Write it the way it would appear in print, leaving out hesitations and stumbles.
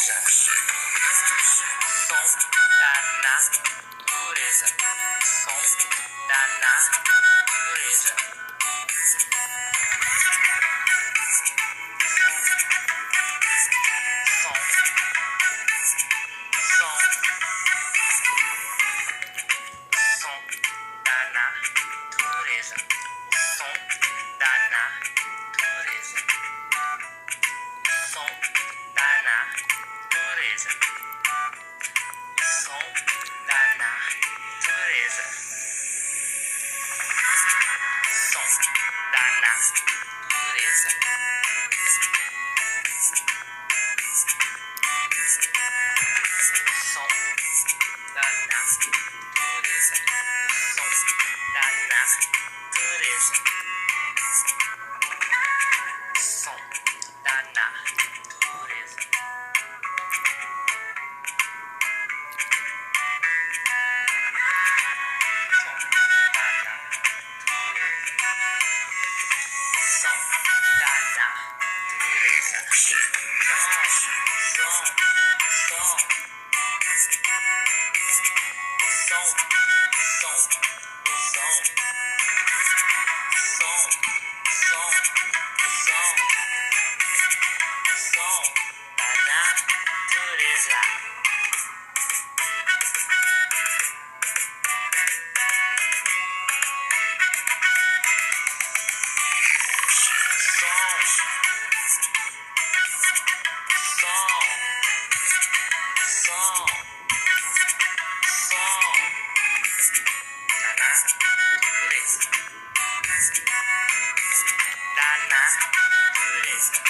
natureza. Som da natureza. Som. Som. Som da natureza. Som da natureza. Som da natureza. Som da natureza. Som da natureza. Som da natureza. Som da natureza. Som da natureza. Som da natureza. Da natureza.